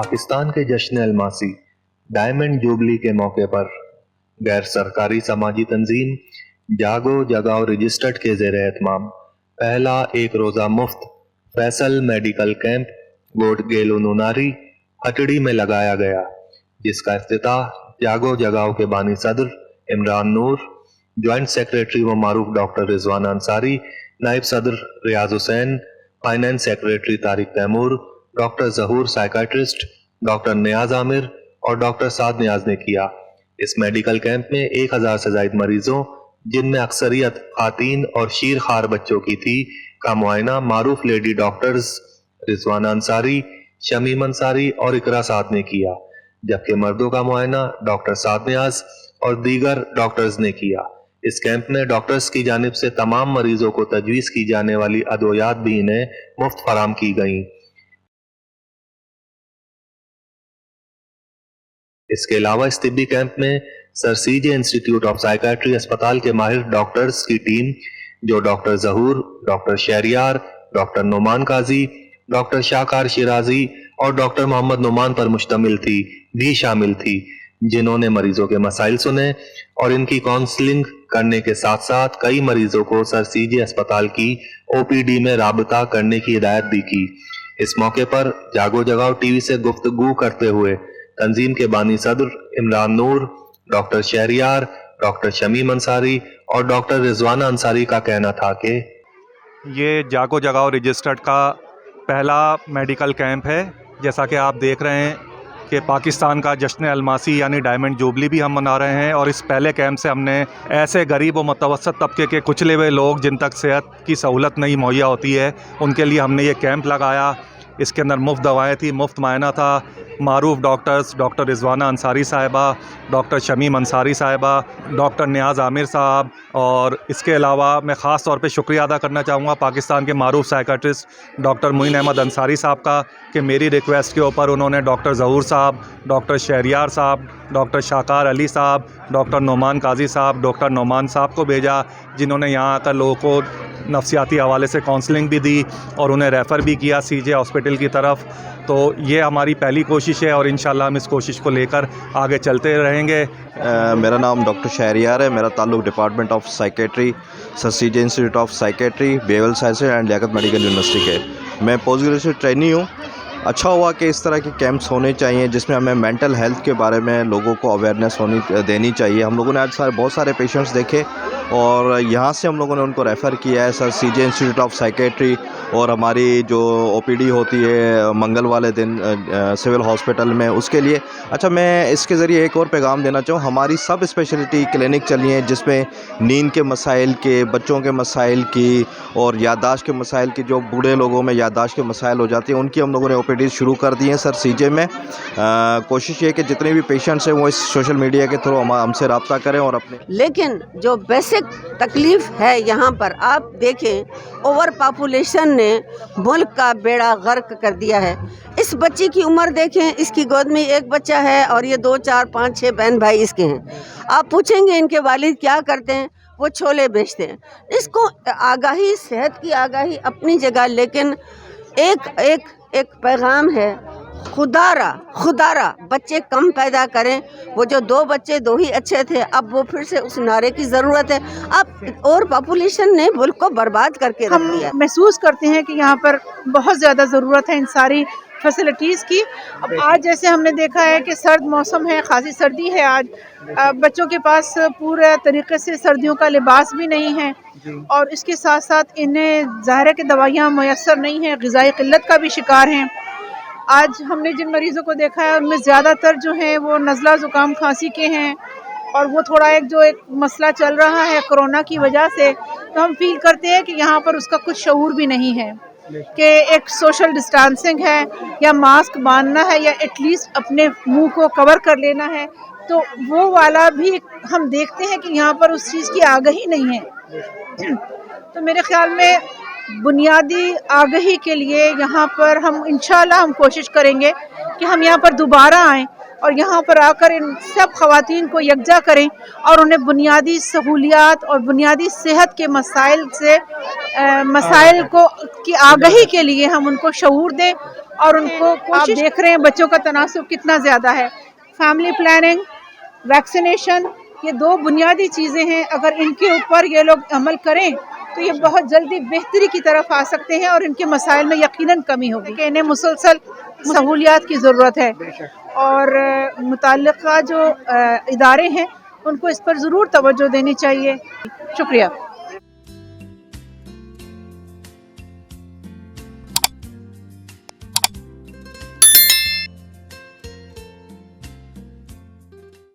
पाकिस्तान के जश्न Almasi diamond jubilee के मौके पर गैर सरकारी समाजी तंजीम जागो जगाओ रजिस्टर्ड के ज़ेर एहतमाम पहला एक रोज़ा मुफ्त फैसल मेडिकल कैंप गोट गेलो नूनारी हटड़ी में लगाया गया, जिसका इफ्तिताह जागो जगाओ के बानी सदर इमरान नूर, ज्वाइंट सेक्रेटरी व मारूफ डॉक्टर रिजवान अंसारी, नायब सदर Riyaz Hussain, finance secretary Tariq Taimur, doctor Zahoor psychiatrist, doctor Niyaz Amir और डॉक्टर साद नियाज ने किया। इस मेडिकल कैंप में 1000 से ज्यादा मरीजों, जिनमें अक्सरियत खातीन और शीर खार बच्चों की थी, का मुआयना मारूफ लेडी डॉक्टर्स रिजवान अंसारी, शमीम अंसारी और इकरा साद ने किया, जबकि मर्दों का मुआयना डॉक्टर साद नियाज और दीगर डॉक्टर्स ने किया। इस कैंप में डॉक्टर्स की जानिब से तमाम मरीजों को तजवीज़ की जाने वाली अदवियात भी इन्हें मुफ्त फराम की गईं। इसके अलावा इस तिब्बी कैंप में sir CJ institute of psychiatry अस्पताल के माहिर डॉक्टर्स की टीम, जो डॉक्टर जहूर, डॉक्टर शहरियार, डॉक्टर नुमान काजी, डॉक्टर शाहकार शिराजी और डॉक्टर मोहम्मद नुमान पर मुश्तमिल थी, भी शामिल थी, जिन्होंने मरीजों के मसाइल सुने और इनकी काउंसलिंग करने के साथ साथ कई मरीजों को सर सीजे अस्पताल की ओपीडी में राबता करने की हिदायत भी की। इस मौके पर जागो जगाओ टीवी से गुफ्तगू करते हुए तंजीम के बानी सदर इमरान नूर, डॉक्टर शहरियार, डॉक्टर शमीम अंसारी और डॉक्टर रिजवाना अंसारी का कहना था कि ये जागो जगाओ रजिस्टर्ड का पहला मेडिकल कैंप है। जैसा कि आप देख रहे हैं कि पाकिस्तान का जश्न अलमासी यानी डायमंड जुबली भी हम मना रहे हैं, और इस पहले कैंप से हमने ऐसे गरीब व मुतवसत तबके के कुचले हुए लोग जिन तक सेहत की सहूलत नहीं मुहैया होती है, उनके लिए हमने ये कैंप लगाया। इसके अंदर मुफ्त दवाएं थी, मुफ्त मायना था। मारूफ डॉक्टर्स डॉक्टर रिजवाना अंसारी साहिबा, डॉक्टर शमीम अंसारी साहिबा, डॉक्टर नियाज आमिर साहब, और इसके अलावा मैं ख़ास तौर पे शुक्रिया अदा करना चाहूँगा पाकिस्तान के मारूफ साइकाट्रिस्ट डॉक्टर मोइन अहमद अंसारी साहब का, कि मेरी रिक्वेस्ट के ऊपर उन्होंने डॉक्टर जहूर साहब, डॉक्टर शहरियार साहब, डॉक्टर शाहकार अली साहब, डॉक्टर नुमान काजी साहब, डॉक्टर नुमान साहब को भेजा, जिन्होंने यहाँ आकर लोगों को नफ्सियाती हवाले से काउंसलिंग भी दी और उन्हें रेफ़र भी किया सीजे हॉस्पिटल की तरफ। तो ये हमारी पहली कोशिश है और इंशाल्लाह हम इस कोशिश को लेकर आगे चलते रहेंगे। मेरा नाम डॉक्टर शहरियार है। मेरा ताल्लुक department of psychiatry, sir CJ institute of psychiatry, behavioural sciences and Liaquat medical university के मैं पोस्ट ग्रेजुएट ट्रेनी हूँ। अच्छा हुआ कि इस तरह के कैंप्स होने चाहिए जिसमें हमें मेंटल हेल्थ के बारे में लोगों को अवेयरनेस देनी चाहिए। हम लोगों ने आज बहुत सारे पेशेंट्स देखे और यहाँ से हम लोगों ने उनको रेफ़र किया है sir CJ institute of psychiatry, और हमारी जो ओपीडी होती है मंगल वाले दिन सिविल हॉस्पिटल में, उसके लिए। अच्छा, मैं इसके ज़रिए एक और पैगाम देना चाहूँ। हमारी सब स्पेशलिटी क्लिनिक चली हैं जिसमें नींद के मसाइल के, बच्चों के मसाइल की और याददाश्त के मसाइल की, जो बूढ़े लोगों में याददाश्त के मसाइल हो जाती हैं, उनकी हम लोगों ने ओपीडी शुरू कर दी हैं सर सीजे में। कोशिश ये कि जितने भी पेशेंट्स हैं वो इस सोशल मीडिया के थ्रू हमसे रब्ता करें और अपने। लेकिन जो बेसिक तकलीफ है यहाँ पर, आप देखें, ओवर पॉपुलेशन ने मुल्क का बेड़ा गर्क कर दिया है। इस बच्ची की उम्र देखें, इसकी गोद में एक बच्चा है और ये 2, 4, 5, 6 बहन भाई इसके हैं। आप पूछेंगे इनके वालिद क्या करते हैं, वो छोले बेचते हैं। इसको आगाही, सेहत की आगाही अपनी जगह, लेकिन एक पैगाम है, खुदारा बच्चे कम पैदा करें। वो जो 2 बच्चे 2 ही अच्छे थे, अब वो फिर से उस नारे की ज़रूरत है। अब और पॉपुलेशन ने मुल्क को बर्बाद करके रख दिया। हम महसूस करते हैं कि यहाँ पर बहुत ज़्यादा ज़रूरत है इन सारी फैसिलिटीज़ की। अब आज जैसे हमने देखा है कि सर्द मौसम है, खासी सर्दी है आज, बच्चों के पास पूरे तरीके से सर्दियों का लिबास भी नहीं है, और इसके साथ साथ इन्हें ज़ाहिर है कि दवाइयाँ मुयस्सर नहीं हैं, ग़िज़ाई क़िल्लत का भी शिकार हैं। आज हमने जिन मरीज़ों को देखा है उनमें ज़्यादातर जो हैं वो नज़ला ज़ुकाम खांसी के हैं, और वो थोड़ा एक मसला चल रहा है कोरोना की वजह से, तो हम फील करते हैं कि यहाँ पर उसका कुछ शऊर भी नहीं है कि एक सोशल डिस्टेंसिंग है या मास्क बांधना है या एटलीस्ट अपने मुंह को कवर कर लेना है, तो वो वाला भी हम देखते हैं कि यहाँ पर उस चीज़ की आगाही नहीं है। तो मेरे ख्याल में बुनियादी आगाही के लिए यहाँ पर हम इंशाल्लाह हम कोशिश करेंगे कि हम यहाँ पर दोबारा आएँ اور یہاں پر آ کر ان سب خواتین کو یکجا کریں اور انہیں بنیادی سہولیات اور بنیادی صحت کے مسائل کی آگہی کے لیے ہم ان کو شعور دیں اور ان کو آپ دیکھ رہے ہیں بچوں کا تناسب کتنا زیادہ ہے. فیملی پلاننگ، ویکسینیشن، یہ دو بنیادی چیزیں ہیں. اگر ان کے اوپر یہ لوگ عمل کریں تو یہ بہت جلدی بہتری کی طرف آ سکتے ہیں اور ان کے مسائل میں یقیناً کمی ہوگی. کہ انہیں مسلسل سہولیات کی ضرورت ہے اور متعلقہ جو ادارے ہیں ان کو اس پر ضرور توجہ دینی چاہیے. شکریہ.